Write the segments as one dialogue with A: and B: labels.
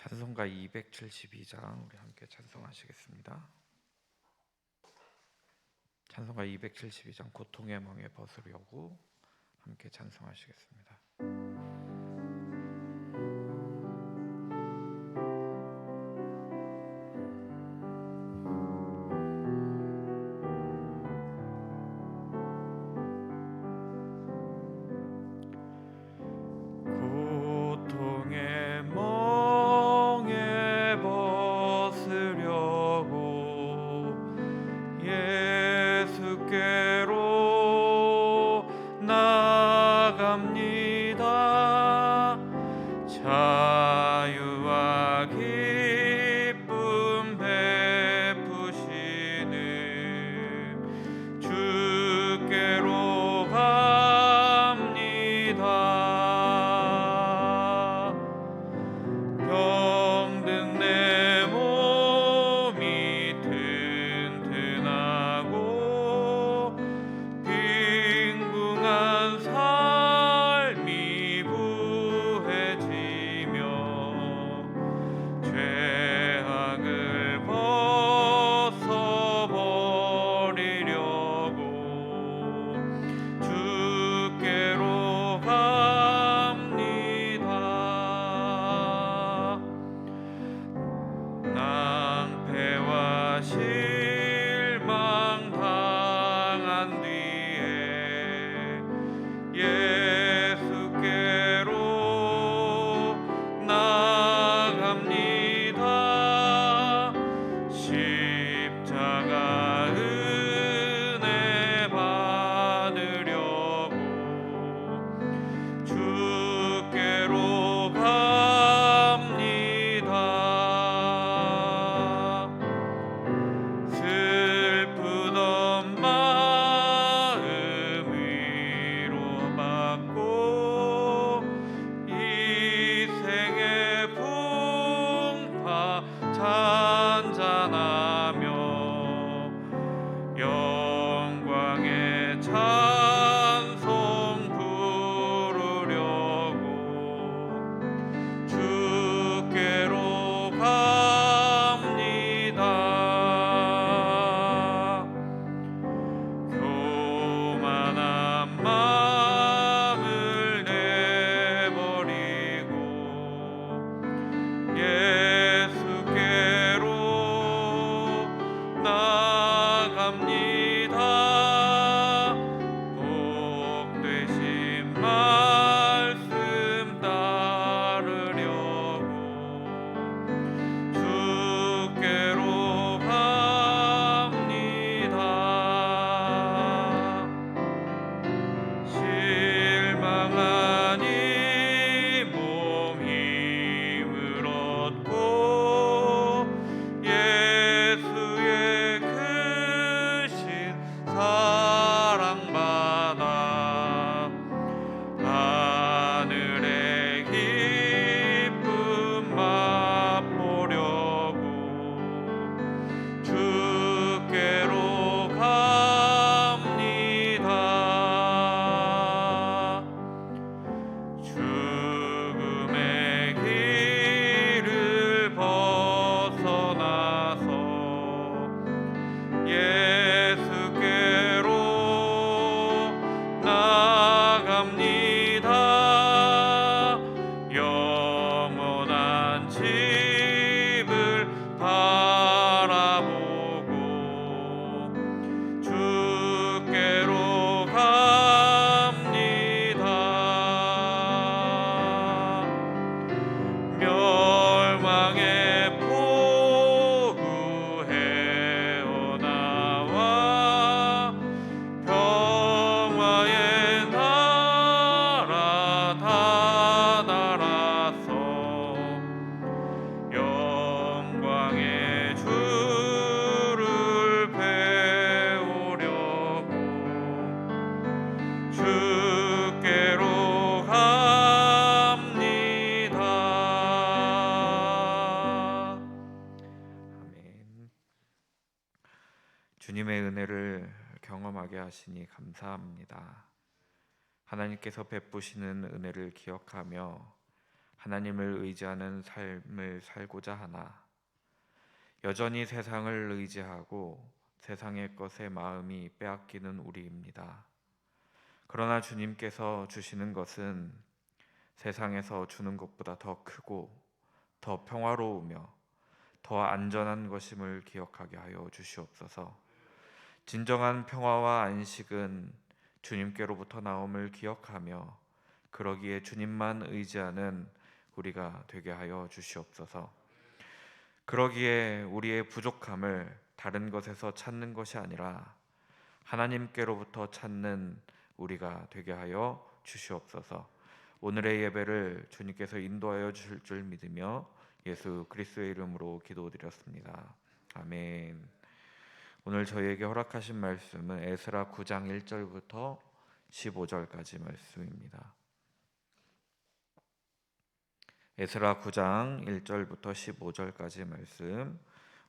A: 찬송가 272장 우리 함께 찬송하시겠습니다. 찬송가 272장 고통의 멍에 벗으려고 함께 찬송하시겠습니다. 자유와 기쁨 베푸시는 주께로 갑니다. 병든 내 몸이 튼튼하고 빈궁한 삶이 부해지며 죄악을 벗어버리려고 주께로 갑니다. 낭패와 실망 당한 뒤에 예수께로 나갑니다. 십자가 은혜 받으려고 주께로 갑니다. 슬프던 마음 위로받고 이 생의 풍파 잔잔하며 영광의 찬송 부르려고 주께로 갑니다. 교만한 마음을 내버리고 예수께로 나갑니다. 복 되신 말씀 따르려고 주께로 갑니다. 실망한 이 몸 힘을 얻고 예수의 크신 사랑받아 하늘의 기쁨 맛보려고 주께로 갑니다. 죽음의 길을 벗어나서 예수께로 나갑니다. 영원한 집을 바라보고 주께로 갑니다. 멸망의 포구 헤어나와 평화의 나라 다다라서 영광의 주를 배우려고 주께로 갑니다. 아멘. 주님의 은혜를 경험하게 하시니 감사합니다. 하나님께서 베푸시는 은혜를 기억하며 하나님을 의지하는 삶을 살고자 하나 여전히 세상을 의지하고 세상의 것에 마음이 빼앗기는 우리입니다. 그러나 주님께서 주시는 것은 세상에서 주는 것보다 더 크고 더 평화로우며 더 안전한 것임을 기억하게 하여 주시옵소서. 진정한 평화와 안식은 주님께로부터 나옴을 기억하며 그러기에 주님만 의지하는 우리가 되게 하여 주시옵소서. 그러기에 우리의 부족함을 다른 것에서 찾는 것이 아니라 하나님께로부터 찾는 우리가 되게 하여 주시옵소서. 오늘의 예배를 주님께서 인도하여 주실 줄 믿으며 예수 그리스도의 이름으로 기도드렸습니다. 아멘. 오늘 저희에게 허락하신 말씀은 에스라 9장 1절부터 15절까지 말씀입니다. 에스라 9장 1절부터 15절까지 말씀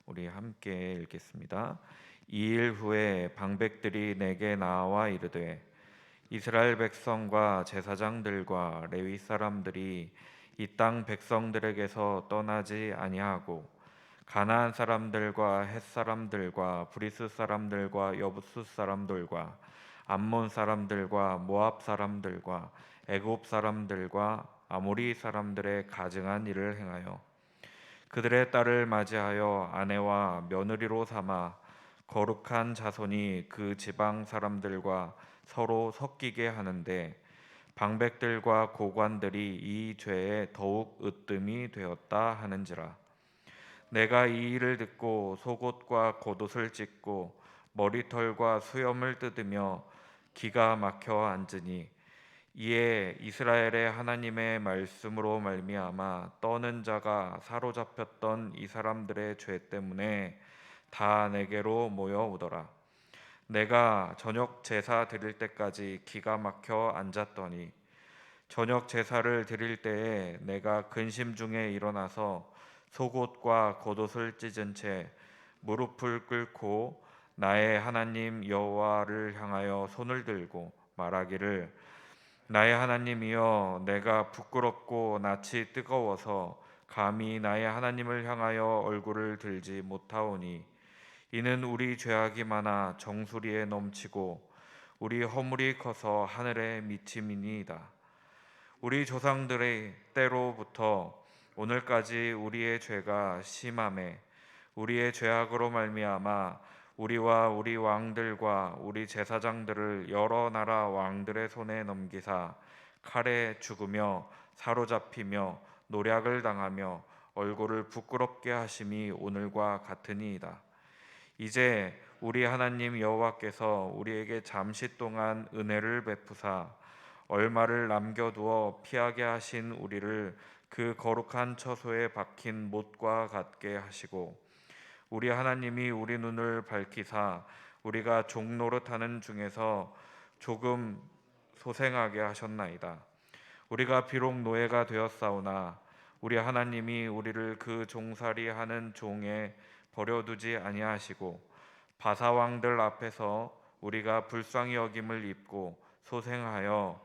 A: 우리 함께 읽겠습니다. 2일 후에 방백들이 내게 나와 이르되 이스라엘 백성과 제사장들과 레위 사람들이 이 땅 백성들에게서 떠나지 아니하고 가나안 사람들과 헷 사람들과 브리스 사람들과 여부스 사람들과 암몬 사람들과 모압 사람들과 애굽 사람들과 아모리 사람들의 가증한 일을 행하여 그들의 딸을 맞이하여 아내와 며느리로 삼아 거룩한 자손이 그 지방 사람들과 서로 섞이게 하는데 방백들과 고관들이 이 죄에 더욱 으뜸이 되었다 하는지라. 내가 이 일을 듣고 속옷과 겉옷을 찢고 머리털과 수염을 뜯으며 기가 막혀 앉으니 이에 이스라엘의 하나님의 말씀으로 말미암아 떠는 자가 사로잡혔던 이 사람들의 죄 때문에 다 내게로 모여오더라. 내가 저녁 제사 드릴 때까지 기가 막혀 앉았더니 저녁 제사를 드릴 때에 내가 근심 중에 일어나서 속옷과 겉옷을 찢은 채 무릎을 꿇고 나의 하나님 여호와를 향하여 손을 들고 말하기를 나의 하나님이여 내가 부끄럽고 낯이 뜨거워서 감히 나의 하나님을 향하여 얼굴을 들지 못하오니 이는 우리 죄악이 많아 정수리에 넘치고 우리 허물이 커서 하늘에 미침이니이다. 우리 조상들의 때로부터 오늘까지 우리의 죄가 심함에 우리의 죄악으로 말미암아 우리와 우리 왕들과 우리 제사장들을 여러 나라 왕들의 손에 넘기사 칼에 죽으며 사로잡히며 노략을 당하며 얼굴을 부끄럽게 하심이 오늘과 같으니이다. 이제 우리 하나님 여호와께서 우리에게 잠시 동안 은혜를 베푸사 얼마를 남겨두어 피하게 하신 우리를 그 거룩한 처소에 박힌 못과 같게 하시고 우리 하나님이 우리 눈을 밝히사 우리가 종노릇하는 중에서 조금 소생하게 하셨나이다. 우리가 비록 노예가 되었사오나 우리 하나님이 우리를 그 종살이하는 종에 버려두지 아니하시고 바사왕들 앞에서 우리가 불쌍히 여김을 입고 소생하여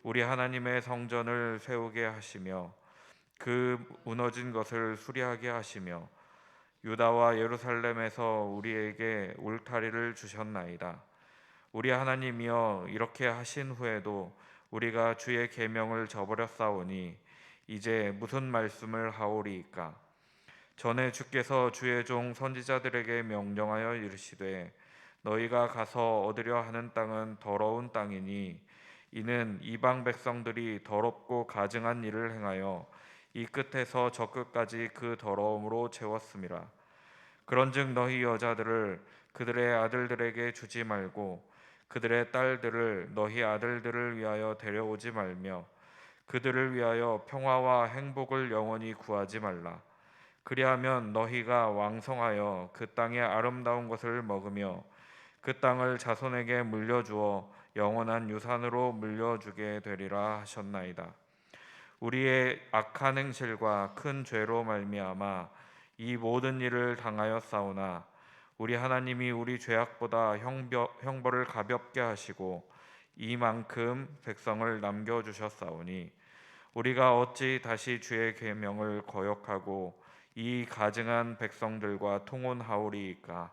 A: 우리 하나님의 성전을 세우게 하시며 그 무너진 것을 수리하게 하시며 유다와 예루살렘에서 우리에게 울타리를 주셨나이다. 우리 하나님이여 이렇게 하신 후에도 우리가 주의 계명을 저버렸사오니 이제 무슨 말씀을 하오리이까. 전에 주께서 주의 종 선지자들에게 명령하여 이르시되 너희가 가서 얻으려 하는 땅은 더러운 땅이니 이는 이방 백성들이 더럽고 가증한 일을 행하여 이 끝에서 저 끝까지 그 더러움으로 채웠음이라. 그런즉 너희 여자들을 그들의 아들들에게 주지 말고 그들의 딸들을 너희 아들들을 위하여 데려오지 말며 그들을 위하여 평화와 행복을 영원히 구하지 말라. 그리하면 너희가 왕성하여 그 땅의 아름다운 것을 먹으며 그 땅을 자손에게 물려주어 영원한 유산으로 물려주게 되리라 하셨나이다. 우리의 악한 행실과 큰 죄로 말미암아 이 모든 일을 당하였사오나 우리 하나님이 우리 죄악보다 형벌을 가볍게 하시고 이만큼 백성을 남겨주셨사오니 우리가 어찌 다시 주의 계명을 거역하고 이 가증한 백성들과 통혼하오리이까?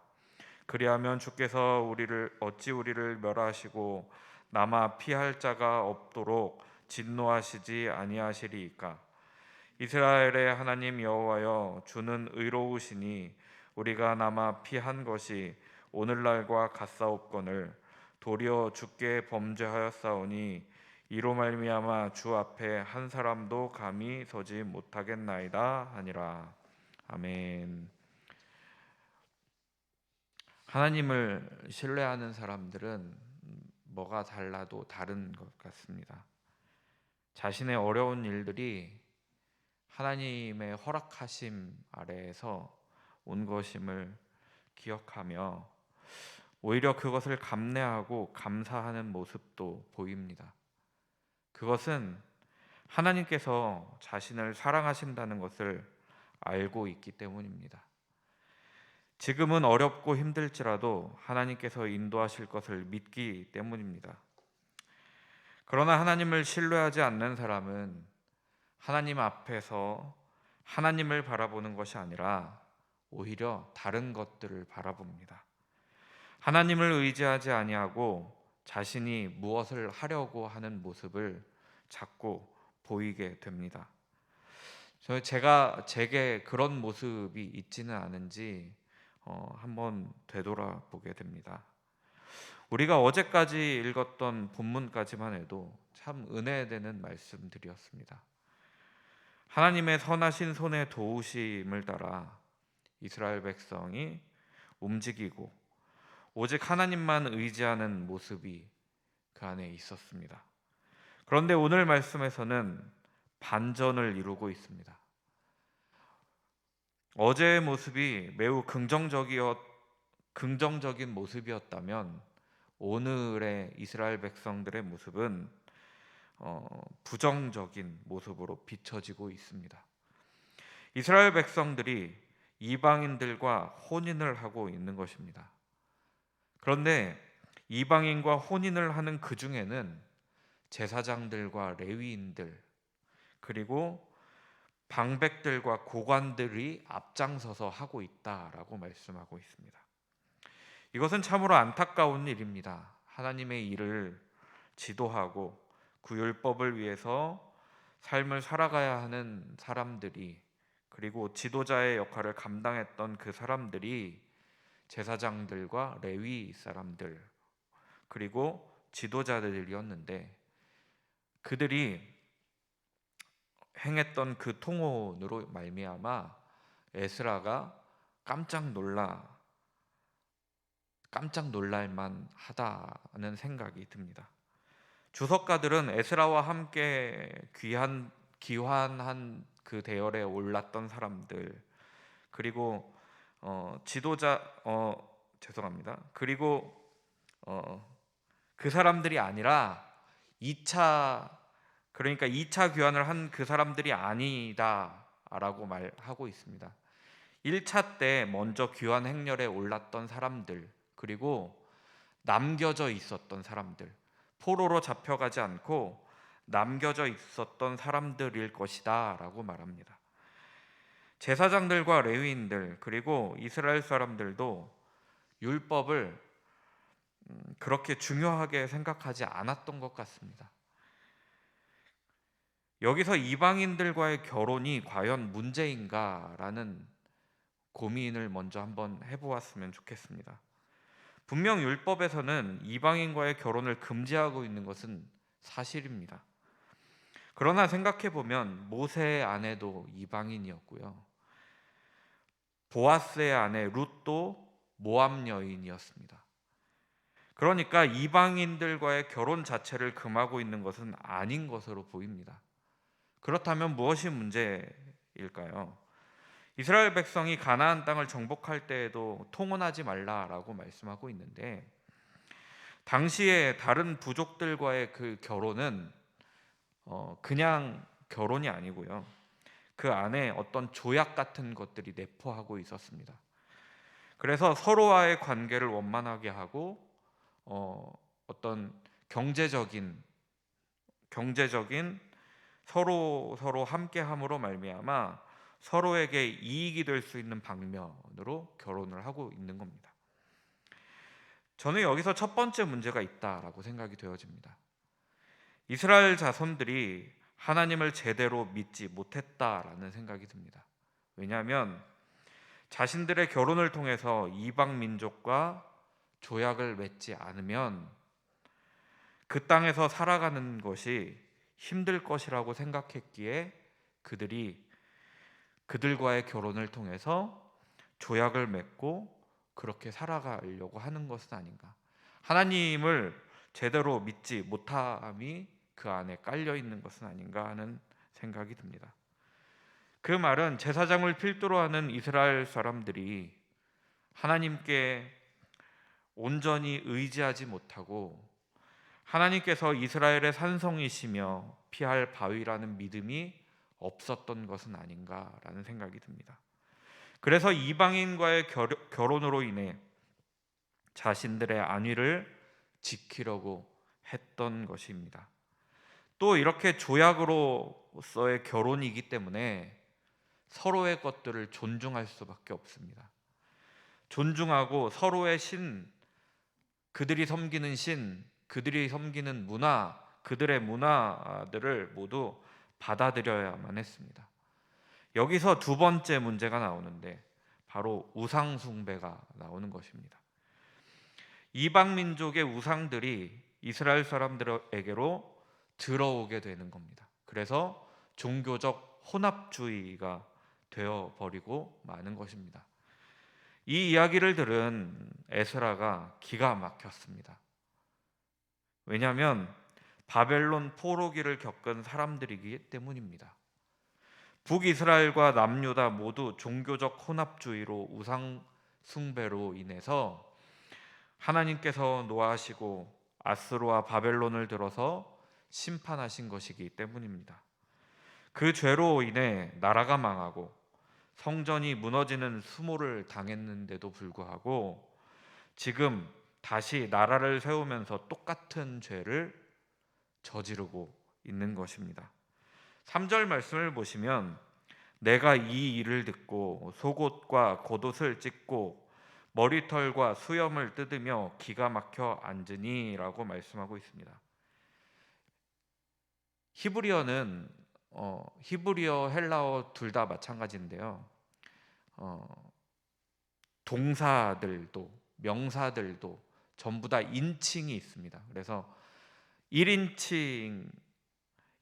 A: 그리하면 주께서 우리를 멸하시고 남아 피할 자가 없도록 진노하시지 아니하시리이까? 이스라엘의 하나님 여호와여, 주는 의로우시니 우리가 남아 피한 것이 오늘날과 같사옵거늘 도리어 주께 범죄하였사오니 이로 말미암아 주 앞에 한 사람도 감히 서지 못하겠나이다 하니라. 아멘. 하나님을 신뢰하는 사람들은 뭐가 달라도 다른 것 같습니다. 자신의 어려운 일들이 하나님의 허락하심 아래에서 온 것임을 기억하며 오히려 그것을 감내하고 감사하는 모습도 보입니다. 그것은 하나님께서 자신을 사랑하신다는 것을 알고 있기 때문입니다. 지금은 어렵고 힘들지라도 하나님께서 인도하실 것을 믿기 때문입니다. 그러나 하나님을 신뢰하지 않는 사람은 하나님 앞에서 하나님을 바라보는 것이 아니라 오히려 다른 것들을 바라봅니다. 하나님을 의지하지 아니하고 자신이 무엇을 하려고 하는 모습을 자꾸 보이게 됩니다. 제게 그런 모습이 있지는 않은지 한번 되돌아보게 됩니다. 우리가 어제까지 읽었던 본문까지만 해도 참 은혜되는 말씀들이었습니다. 하나님의 선하신 손의 도우심을 따라 이스라엘 백성이 움직이고 오직 하나님만 의지하는 모습이 그 안에 있었습니다. 그런데 오늘 말씀에서는 반전을 이루고 있습니다. 어제의 모습이 매우 긍정적인 모습이었다면 오늘의 이스라엘 백성들의 모습은 부정적인 모습으로 비춰지고 있습니다. 이스라엘 백성들이 이방인들과 혼인을 하고 있는 것입니다. 그런데 이방인과 혼인을 하는 그 중에는 제사장들과 레위인들 그리고 방백들과 고관들이 앞장서서 하고 있다라고 말씀하고 있습니다. 이것은 참으로 안타까운 일입니다. 하나님의 일을 지도하고 구율법을 위해서 삶을 살아가야 하는 사람들이 그리고 지도자의 역할을 감당했던 그 사람들이 제사장들과 레위 사람들 그리고 지도자들이었는데 그들이 행했던 그 통혼으로 말미암아 에스라가 깜짝 놀랄만 하다는 생각이 듭니다. 주석가들은 에스라와 함께 귀환한 그 대열에 올랐던 사람들 그리고 그리고 그 사람들이 아니라 2차 귀환을 한 그 사람들이 아니다라고 말하고 있습니다. 1차 때 먼저 귀환 행렬에 올랐던 사람들 그리고 남겨져 있었던 사람들 포로로 잡혀가지 않고 남겨져 있었던 사람들일 것이다 라고 말합니다. 제사장들과 레위인들 그리고 이스라엘 사람들도 율법을 그렇게 중요하게 생각하지 않았던 것 같습니다. 여기서 이방인들과의 결혼이 과연 문제인가라는 고민을 먼저 한번 해보았으면 좋겠습니다. 분명 율법에서는 이방인과의 결혼을 금지하고 있는 것은 사실입니다. 그러나 생각해보면 모세의 아내도 이방인이었고요. 보아스의 아내 룻도 모압 여인이었습니다. 그러니까 이방인들과의 결혼 자체를 금하고 있는 것은 아닌 것으로 보입니다. 그렇다면 무엇이 문제일까요? 이스라엘 백성이 가나안 땅을 정복할 때에도 통혼하지 말라라고 말씀하고 있는데 당시에 다른 부족들과의 그 결혼은 그냥 결혼이 아니고요. 그 안에 어떤 조약 같은 것들이 내포하고 있었습니다. 그래서 서로와의 관계를 원만하게 하고 어떤 경제적인 서로 함께함으로 말미암아 서로에게 이익이 될 수 있는 방면으로 결혼을 하고 있는 겁니다. 저는 여기서 첫 번째 문제가 있다라고 생각이 되어집니다. 이스라엘 자손들이 하나님을 제대로 믿지 못했다라는 생각이 듭니다. 왜냐하면 자신들의 결혼을 통해서 이방 민족과 조약을 맺지 않으면 그 땅에서 살아가는 것이 힘들 것이라고 생각했기에 그들과의 결혼을 통해서 조약을 맺고 그렇게 살아가려고 하는 것은 아닌가. 하나님을 제대로 믿지 못함이 그 안에 깔려 있는 것은 아닌가 하는 생각이 듭니다. 그 말은 제사장을 필두로 하는 이스라엘 사람들이 하나님께 온전히 의지하지 못하고 하나님께서 이스라엘의 산성이시며 피할 바위라는 믿음이 없었던 것은 아닌가라는 생각이 듭니다. 그래서 이방인과의 결혼으로 인해 자신들의 안위를 지키려고 했던 것입니다. 또 이렇게 조약으로서의 결혼이기 때문에 서로의 것들을 존중할 수밖에 없습니다. 존중하고 서로의 신, 그들이 섬기는 신, 그들이 섬기는 문화, 그들의 문화들을 모두 받아들여야만 했습니다. 여기서 두 번째 문제가 나오는데 바로 우상 숭배가 나오는 것입니다. 이방 민족의 우상들이 이스라엘 사람들에게로 들어오게 되는 겁니다. 그래서 종교적 혼합주의가 되어버리고 마는 것입니다. 이 이야기를 들은 에스라가 기가 막혔습니다. 왜냐하면 바벨론 포로기를 겪은 사람들이기 때문입니다. 북이스라엘과 남유다 모두 종교적 혼합주의로 우상 숭배로 인해서 하나님께서 노하시고 아스로와 바벨론을 들어서 심판하신 것이기 때문입니다. 그 죄로 인해 나라가 망하고 성전이 무너지는 수모를 당했는데도 불구하고 지금 다시 나라를 세우면서 똑같은 죄를 저지르고 있는 것입니다. 3절 말씀을 보시면 내가 이 일을 듣고 속옷과 겉옷을 찢고 머리털과 수염을 뜯으며 기가 막혀 앉으니 라고 말씀하고 있습니다. 히브리어는 히브리어, 헬라어 둘 다 마찬가지인데요. 동사들도 명사들도 전부 다 인칭이 있습니다. 그래서 1인칭,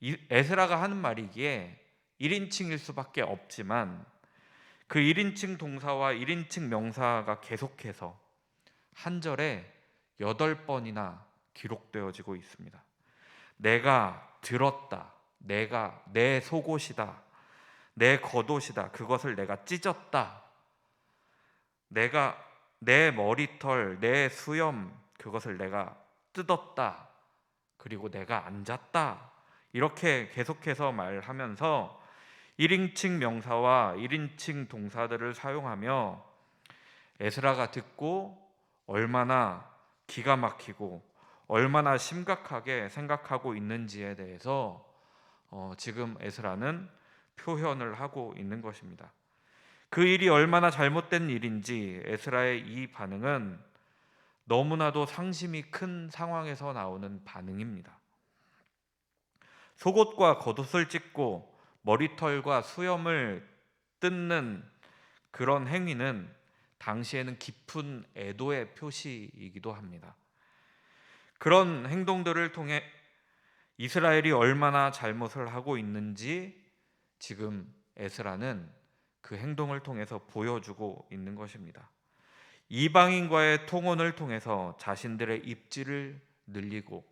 A: 에스라가 하는 말이기에 1인칭일 수밖에 없지만 그 1인칭 동사와 1인칭 명사가 계속해서 한 절에 8번이나 기록되어지고 있습니다. 내가 들었다, 내가 내 속옷이다, 내 겉옷이다, 그것을 내가 찢었다, 내가 내 머리털, 내 수염, 그것을 내가 뜯었다, 그리고 내가 앉았다, 이렇게 계속해서 말하면서 1인칭 명사와 1인칭 동사들을 사용하며 에스라가 듣고 얼마나 기가 막히고 얼마나 심각하게 생각하고 있는지에 대해서 지금 에스라는 표현을 하고 있는 것입니다. 그 일이 얼마나 잘못된 일인지 에스라의 이 반응은 너무나도 상심이 큰 상황에서 나오는 반응입니다. 속옷과 겉옷을 찢고 머리털과 수염을 뜯는 그런 행위는 당시에는 깊은 애도의 표시이기도 합니다. 그런 행동들을 통해 이스라엘이 얼마나 잘못을 하고 있는지 지금 에스라는 그 행동을 통해서 보여주고 있는 것입니다. 이방인과의 통혼을 통해서 자신들의 입지를 늘리고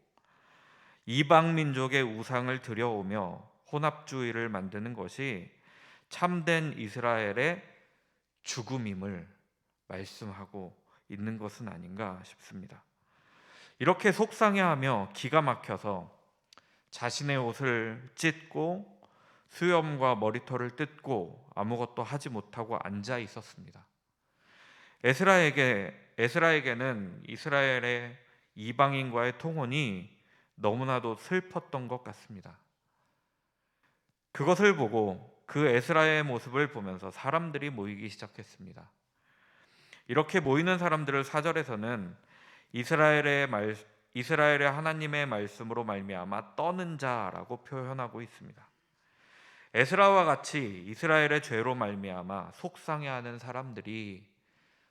A: 이방 민족의 우상을 들여오며 혼합주의를 만드는 것이 참된 이스라엘의 죽음임을 말씀하고 있는 것은 아닌가 싶습니다. 이렇게 속상해하며 기가 막혀서 자신의 옷을 찢고 수염과 머리털을 뜯고 아무것도 하지 못하고 앉아 있었습니다. 에스라에게는 이스라엘의 이방인과의 통혼이 너무나도 슬펐던 것 같습니다. 그것을 보고 그 에스라의 모습을 보면서 사람들이 모이기 시작했습니다. 이렇게 모이는 사람들을 4절에서는 이스라엘의 하나님의 말씀으로 말미암아 떠는 자라고 표현하고 있습니다. 에스라와 같이 이스라엘의 죄로 말미암아 속상해하는 사람들이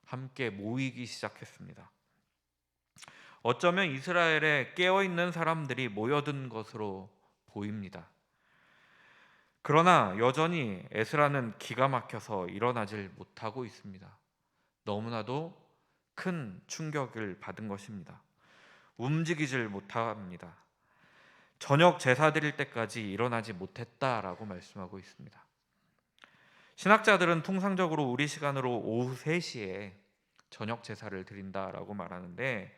A: 함께 모이기 시작했습니다. 어쩌면 이스라엘에 깨어있는 사람들이 모여든 것으로 보입니다. 그러나 여전히 에스라는 기가 막혀서 일어나질 못하고 있습니다. 너무나도 큰 충격을 받은 것입니다. 움직이질 못합니다. 저녁 제사 드릴 때까지 일어나지 못했다라고 말씀하고 있습니다. 신학자들은 통상적으로 우리 시간으로 오후 3시에 저녁 제사를 드린다라고 말하는데,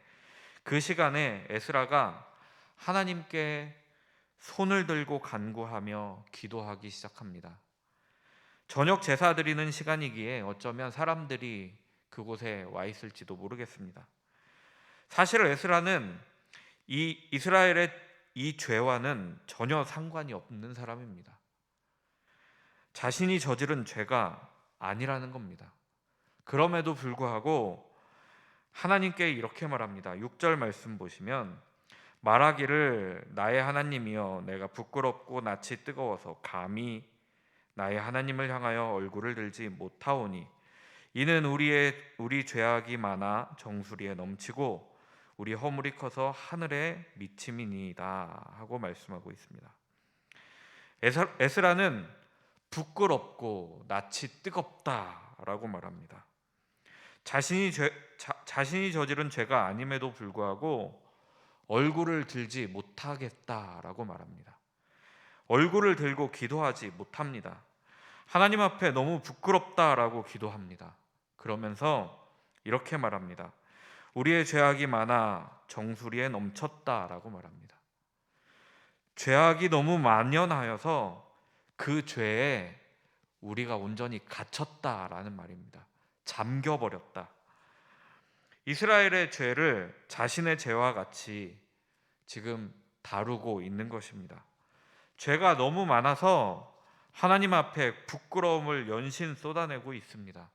A: 그 시간에 에스라가 하나님께 손을 들고 간구하며 기도하기 시작합니다. 저녁 제사 드리는 시간이기에 어쩌면 사람들이 그곳에 와 있을지도 모르겠습니다. 사실 에스라는 이 이스라엘의 이 죄와는 전혀 상관이 없는 사람입니다. 자신이 저지른 죄가 아니라는 겁니다. 그럼에도 불구하고 하나님께 이렇게 말합니다. 6절 말씀 보시면 말하기를 나의 하나님이여 내가 부끄럽고 낯이 뜨거워서 감히 나의 하나님을 향하여 얼굴을 들지 못하오니 이는 우리 죄악이 많아 정수리에 넘치고 우리 허물이 커서 하늘에 미침이니이다 하고 말씀하고 있습니다. 에스라는 부끄럽고 낯이 뜨겁다라고 말합니다. 자신이 저지른 죄가 아님에도 불구하고 얼굴을 들지 못하겠다라고 말합니다. 얼굴을 들고 기도하지 못합니다. 하나님 앞에 너무 부끄럽다라고 기도합니다. 그러면서 이렇게 말합니다. 우리의 죄악이 많아 정수리에 넘쳤다라고 말합니다. 죄악이 너무 만연하여서 그 죄에 우리가 온전히 갇혔다라는 말입니다. 잠겨버렸다. 이스라엘의 죄를 자신의 죄와 같이 지금 다루고 있는 것입니다. 죄가 너무 많아서 하나님 앞에 부끄러움을 연신 쏟아내고 있습니다.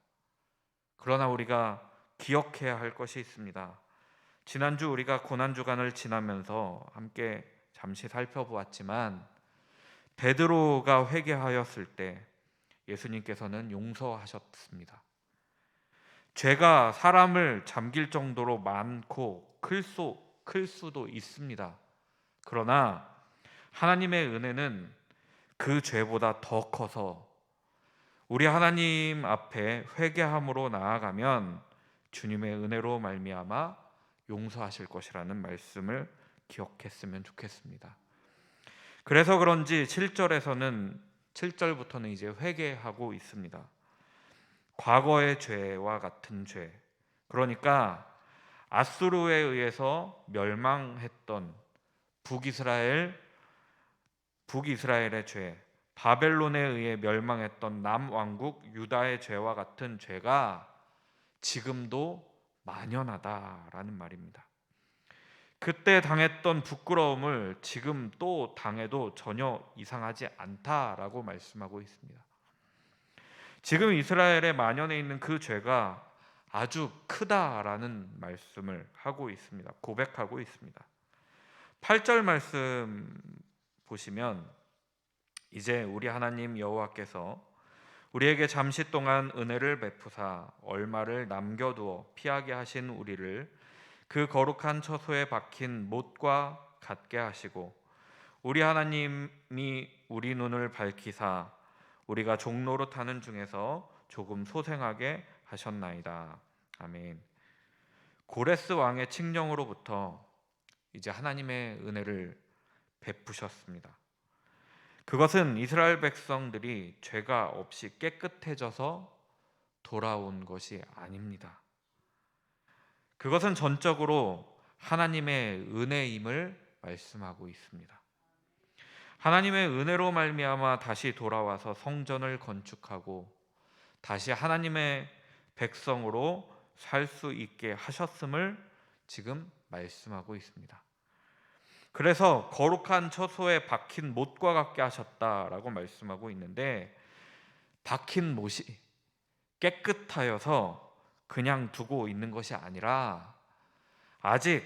A: 그러나 우리가 기억해야 할 것이 있습니다. 지난주 우리가 고난주간을 지나면서 함께 잠시 살펴보았지만 베드로가 회개하였을 때 예수님께서는 용서하셨습니다. 죄가 사람을 잠길 정도로 많고 클 수도 있습니다. 그러나 하나님의 은혜는 그 죄보다 더 커서 우리 하나님 앞에 회개함으로 나아가면 주님의 은혜로 말미암아 용서하실 것이라는 말씀을 기억했으면 좋겠습니다. 그래서 그런지 7절부터는 이제 회개하고 있습니다. 과거의 죄와 같은 죄, 그러니까 아수르에 의해서 멸망했던 북이스라엘의 죄, 바벨론에 의해 멸망했던 남왕국 유다의 죄와 같은 죄가 지금도 만연하다라는 말입니다. 그때 당했던 부끄러움을 지금 또 당해도 전혀 이상하지 않다라고 말씀하고 있습니다. 지금 이스라엘에 만연해 있는 그 죄가 아주 크다라는 말씀을 하고 있습니다. 고백하고 있습니다. 8절 말씀 보시면 이제 우리 하나님 여호와께서 우리에게 잠시 동안 은혜를 베푸사 얼마를 남겨두어 피하게 하신 우리를 그 거룩한 처소에 박힌 못과 같게 하시고 우리 하나님이 우리 눈을 밝히사 우리가 종로로 타는 중에서 조금 소생하게 하셨나이다. 아멘. 고레스 왕의 칙령으로부터 이제 하나님의 은혜를 베푸셨습니다. 그것은 이스라엘 백성들이 죄가 없이 깨끗해져서 돌아온 것이 아닙니다. 그것은 전적으로 하나님의 은혜임을 말씀하고 있습니다. 하나님의 은혜로 말미암아 다시 돌아와서 성전을 건축하고 다시 하나님의 백성으로 살 수 있게 하셨음을 지금 말씀하고 있습니다. 그래서 거룩한 처소에 박힌 못과 같게 하셨다라고 말씀하고 있는데, 박힌 못이 깨끗하여서 그냥 두고 있는 것이 아니라 아직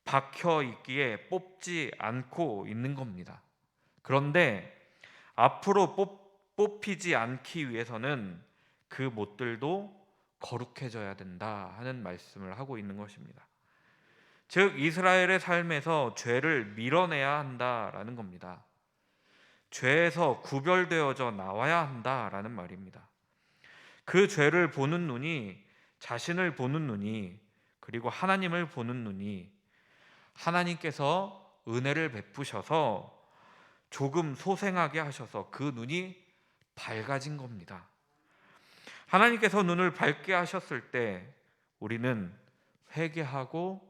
A: 박혀 있기에 뽑지 않고 있는 겁니다. 그런데 앞으로 뽑히지 않기 위해서는 그 못들도 거룩해져야 된다 하는 말씀을 하고 있는 것입니다. 즉 이스라엘의 삶에서 죄를 밀어내야 한다라는 겁니다. 죄에서 구별되어져 나와야 한다라는 말입니다. 그 죄를 보는 눈이, 자신을 보는 눈이, 그리고 하나님을 보는 눈이, 하나님께서 은혜를 베푸셔서 조금 소생하게 하셔서 그 눈이 밝아진 겁니다. 하나님께서 눈을 밝게 하셨을 때 우리는 회개하고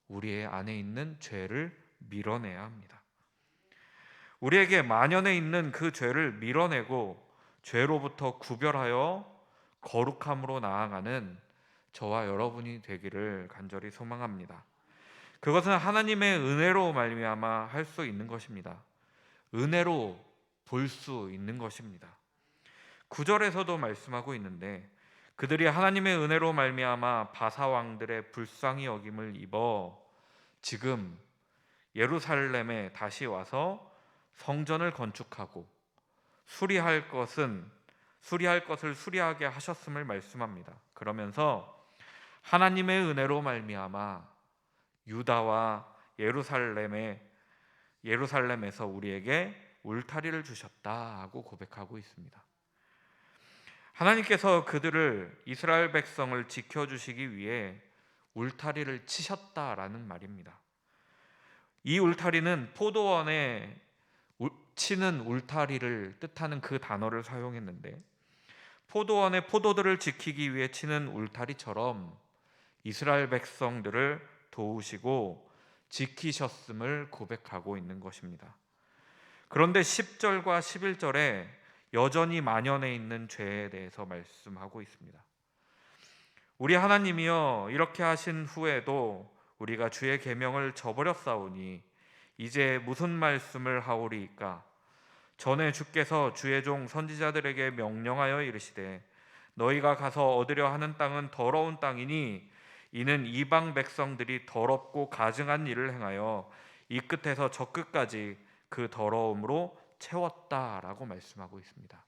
A: 우리의 안에 있는 죄를 밀어내야 합니다. 우리에게 만연해 있는 그 죄를 밀어내고 죄로부터 구별하여 거룩함으로 나아가는 저와 여러분이 되기를 간절히 소망합니다. 그것은 하나님의 은혜로 말미암아 할 수 있는 것입니다. 은혜로 볼 수 있는 것입니다. 9절에서도 말씀하고 있는데, 그들이 하나님의 은혜로 말미암아 바사 왕들의 불쌍히 여김을 입어 지금 예루살렘에 다시 와서 성전을 건축하고 수리할 것을 수리하게 하셨음을 말씀합니다. 그러면서 하나님의 은혜로 말미암아 유다와 예루살렘에서 우리에게 울타리를 주셨다 하고 고백하고 있습니다. 하나님께서 그들을, 이스라엘 백성을 지켜주시기 위해 울타리를 치셨다라는 말입니다. 이 울타리는 포도원에 치는 울타리를 뜻하는 그 단어를 사용했는데, 포도원의 포도들을 지키기 위해 치는 울타리처럼 이스라엘 백성들을 도우시고 지키셨음을 고백하고 있는 것입니다. 그런데 10절과 11절에 여전히 만연해 있는 죄에 대해서 말씀하고 있습니다. 우리 하나님이여, 이렇게 하신 후에도 우리가 주의 계명을 저버렸사오니 이제 무슨 말씀을 하오리이까? 전에 주께서 주의 종 선지자들에게 명령하여 이르시되 너희가 가서 얻으려 하는 땅은 더러운 땅이니 이는 이방 백성들이 더럽고 가증한 일을 행하여 이 끝에서 저 끝까지 그 더러움으로 채웠다라고 말씀하고 있습니다.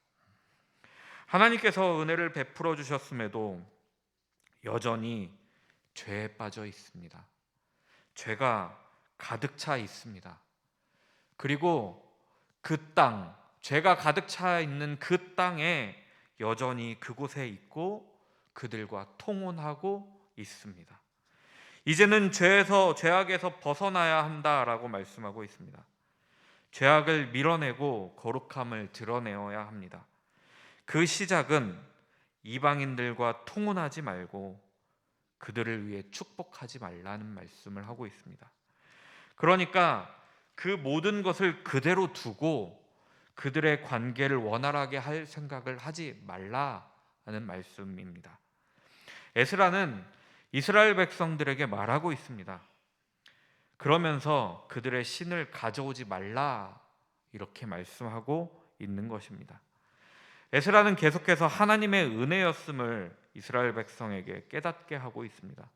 A: 하나님께서 은혜를 베풀어 주셨음에도 여전히 죄에 빠져 있습니다. 죄가 가득 차 있습니다. 그리고 그 땅, 죄가 가득 차 있는 그 땅에 여전히 그곳에 있고 그들과 통혼하고 있습니다. 이제는 죄악에서 벗어나야 한다라고 말씀하고 있습니다. 죄악을 밀어내고 거룩함을 드러내어야 합니다. 그 시작은 이방인들과 통혼하지 말고 그들을 위해 축복하지 말라는 말씀을 하고 있습니다. 그러니까 그 모든 것을 그대로 두고 그들의 관계를 원활하게 할 생각을 하지 말라는 말씀입니다. 에스라는 이스라엘 백성들에게 말하고 있습니다. 그러면서 그들의 신을 가져오지 말라 이렇게 말씀하고 있는 것입니다. 에스라는 계속해서 하나님의 은혜였음을 이스라엘 백성에게 깨닫게 하고 있습니다.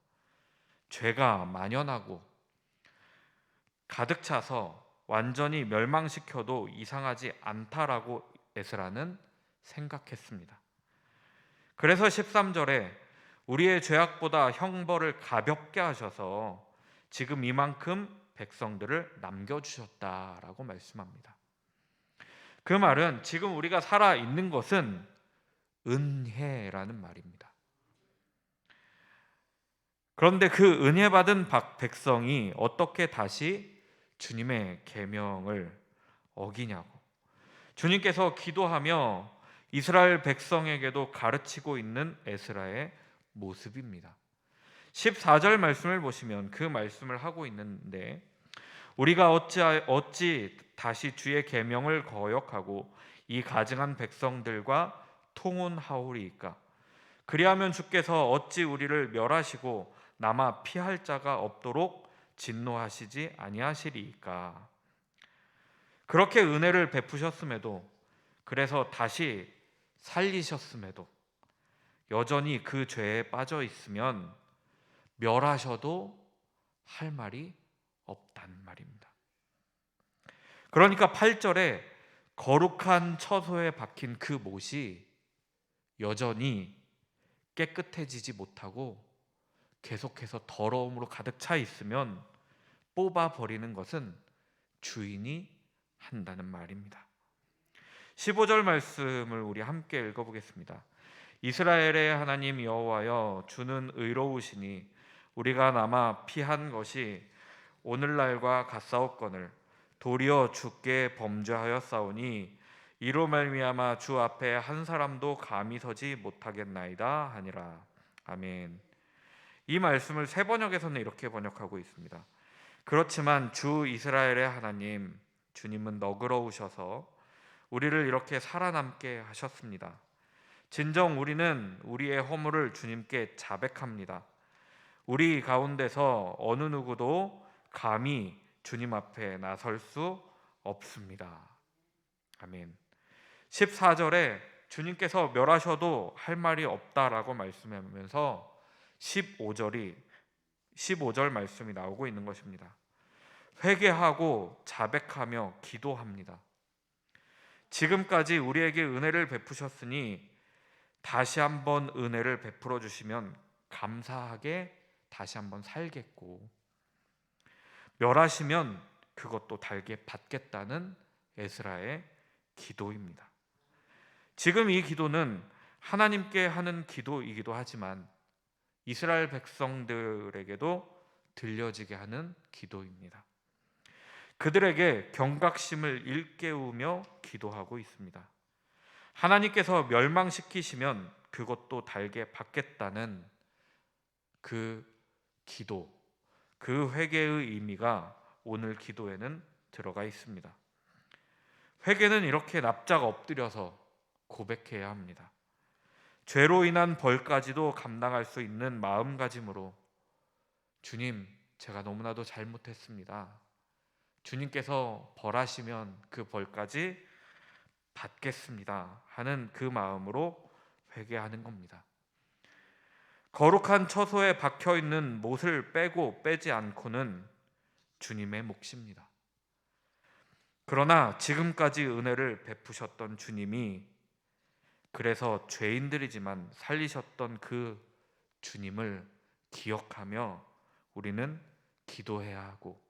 A: 죄가 만연하고 가득 차서 완전히 멸망시켜도 이상하지 않다라고 에스라는 생각했습니다. 그래서 13절에 우리의 죄악보다 형벌을 가볍게 하셔서 지금 이만큼 백성들을 남겨주셨다라고 말씀합니다. 그 말은 지금 우리가 살아있는 것은 은혜라는 말입니다. 그런데 그 은혜 받은 백성이 어떻게 다시 주님의 계명을 어기냐고, 주님께서 기도하며 이스라엘 백성에게도 가르치고 있는 에스라의 모습입니다. 14절 말씀을 보시면 그 말씀을 하고 있는데, 우리가 어찌 다시 주의 계명을 거역하고 이 가증한 백성들과 통혼하오리이까? 그리하면 주께서 어찌 우리를 멸하시고 남아 피할 자가 없도록 진노하시지 아니하시리이까. 그렇게 은혜를 베푸셨음에도, 그래서 다시 살리셨음에도 여전히 그 죄에 빠져 있으면 멸하셔도 할 말이 없다는 말입니다. 그러니까 8절에 거룩한 처소에 박힌 그 못이 여전히 깨끗해지지 못하고 계속해서 더러움으로 가득 차 있으면 뽑아 버리는 것은 주인이 한다는 말입니다. 15절 말씀을 우리 함께 읽어보겠습니다. 이스라엘의 하나님 여호와여, 주는 의로우시니 우리가 남아 피한 것이 오늘날과 같사옵거늘 도리어 주께 범죄하였사오니 이로 말미암아 주 앞에 한 사람도 감히 서지 못하겠나이다 하니라. 아멘. 이 말씀을 새 번역에서는 이렇게 번역하고 있습니다. 그렇지만 주 이스라엘의 하나님, 주님은 너그러우셔서 우리를 이렇게 살아남게 하셨습니다. 진정 우리는 우리의 허물을 주님께 자백합니다. 우리 가운데서 어느 누구도 감히 주님 앞에 나설 수 없습니다. 아멘. 14절에 주님께서 멸하셔도 할 말이 없다라고 말씀하면서 15절 말씀이 나오고 있는 것입니다. 회개하고 자백하며 기도합니다. 지금까지 우리에게 은혜를 베푸셨으니 다시 한번 은혜를 베풀어 주시면 감사하게 다시 한번 살겠고, 멸하시면 그것도 달게 받겠다는 에스라의 기도입니다. 지금 이 기도는 하나님께 하는 기도이기도 하지만 이스라엘 백성들에게도 들려지게 하는 기도입니다. 그들에게 경각심을 일깨우며 기도하고 있습니다. 하나님께서 멸망시키시면 그것도 달게 받겠다는 그 기도, 그 회개의 의미가 오늘 기도에는 들어가 있습니다. 회개는 이렇게 납작 엎드려서 고백해야 합니다. 죄로 인한 벌까지도 감당할 수 있는 마음가짐으로, 주님, 제가 너무나도 잘못했습니다. 주님께서 벌하시면 그 벌까지 받겠습니다 하는 그 마음으로 회개하는 겁니다. 거룩한 처소에 박혀있는 못을 빼고 빼지 않고는 주님의 몫입니다. 그러나 지금까지 은혜를 베푸셨던 주님이, 그래서 죄인들이지만 살리셨던 그 주님을 기억하며 우리는 기도해야 하고,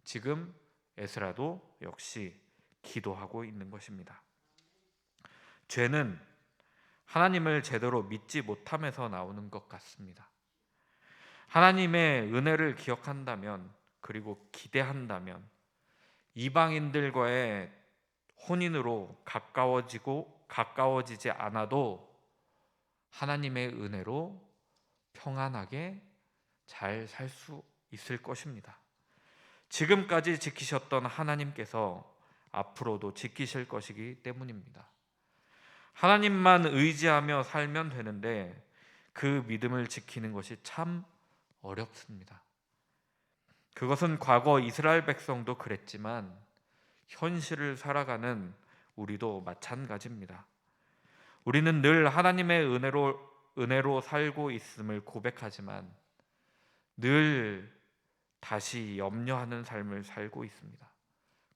A: 지금 에스라도 역시 기도하고 있는 것입니다. 죄는 하나님을 제대로 믿지 못함에서 나오는 것 같습니다. 하나님의 은혜를 기억한다면, 그리고 기대한다면 이방인들과의 혼인으로 가까워지지 않아도 하나님의 은혜로 평안하게 잘 살 수 있을 것입니다. 지금까지 지키셨던 하나님께서 앞으로도 지키실 것이기 때문입니다. 하나님만 의지하며 살면 되는데 그 믿음을 지키는 것이 참 어렵습니다. 그것은 과거 이스라엘 백성도 그랬지만 현실을 살아가는 우리도 마찬가지입니다. 우리는 늘 하나님의 은혜로 살고 있음을 고백하지만 늘 다시 염려하는 삶을 살고 있습니다.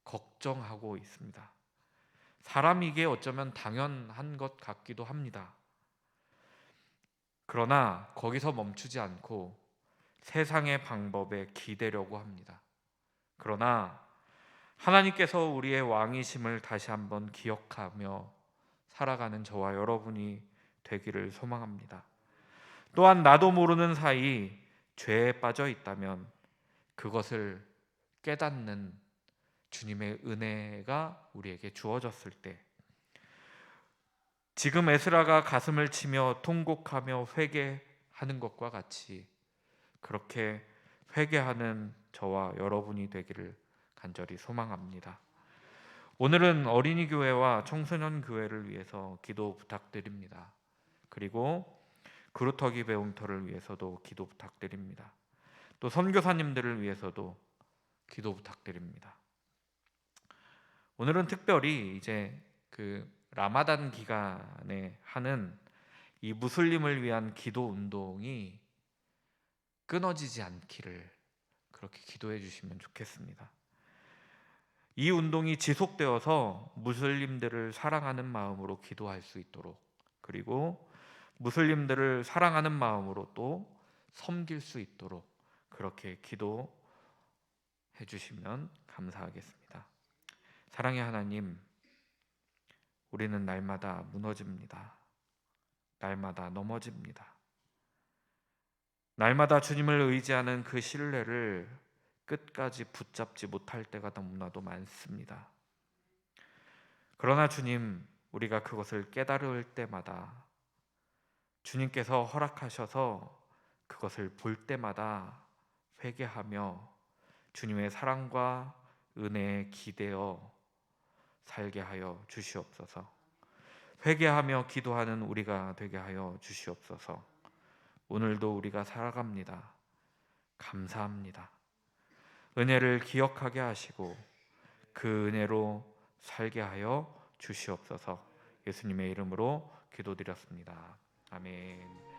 A: 걱정하고 있습니다. 사람이기에 어쩌면 당연한 것 같기도 합니다. 그러나 거기서 멈추지 않고 세상의 방법에 기대려고 합니다. 그러나 하나님께서 우리의 왕이심을 다시 한번 기억하며 살아가는 저와 여러분이 되기를 소망합니다. 또한 나도 모르는 사이 죄에 빠져 있다면 그것을 깨닫는 주님의 은혜가 우리에게 주어졌을 때, 지금 에스라가 가슴을 치며 통곡하며 회개하는 것과 같이 그렇게 회개하는 저와 여러분이 되기를 간절히 소망합니다. 오늘은 어린이 교회와 청소년 교회를 위해서 기도 부탁드립니다. 그리고 그루터기 배움터를 위해서도 기도 부탁드립니다. 또 선교사님들을 위해서도 기도 부탁드립니다. 오늘은 특별히 이제 그 라마단 기간에 하는 이 무슬림을 위한 기도 운동이 끊어지지 않기를 그렇게 기도해 주시면 좋겠습니다. 이 운동이 지속되어서 무슬림들을 사랑하는 마음으로 기도할 수 있도록, 그리고 무슬림들을 사랑하는 마음으로 또 섬길 수 있도록 그렇게 기도해 주시면 감사하겠습니다. 사랑의 하나님, 우리는 날마다 무너집니다. 날마다 넘어집니다. 날마다 주님을 의지하는 그 신뢰를 끝까지 붙잡지 못할 때가 너무나도 많습니다. 그러나 주님, 우리가 그것을 깨달을 때마다, 주님께서 허락하셔서 그것을 볼 때마다 회개하며 주님의 사랑과 은혜에 기대어 살게 하여 주시옵소서. 회개하며 기도하는 우리가 되게 하여 주시옵소서. 오늘도 우리가 살아갑니다. 감사합니다. 은혜를 기억하게 하시고 그 은혜로 살게 하여 주시옵소서. 예수님의 이름으로 기도드렸습니다. 아멘.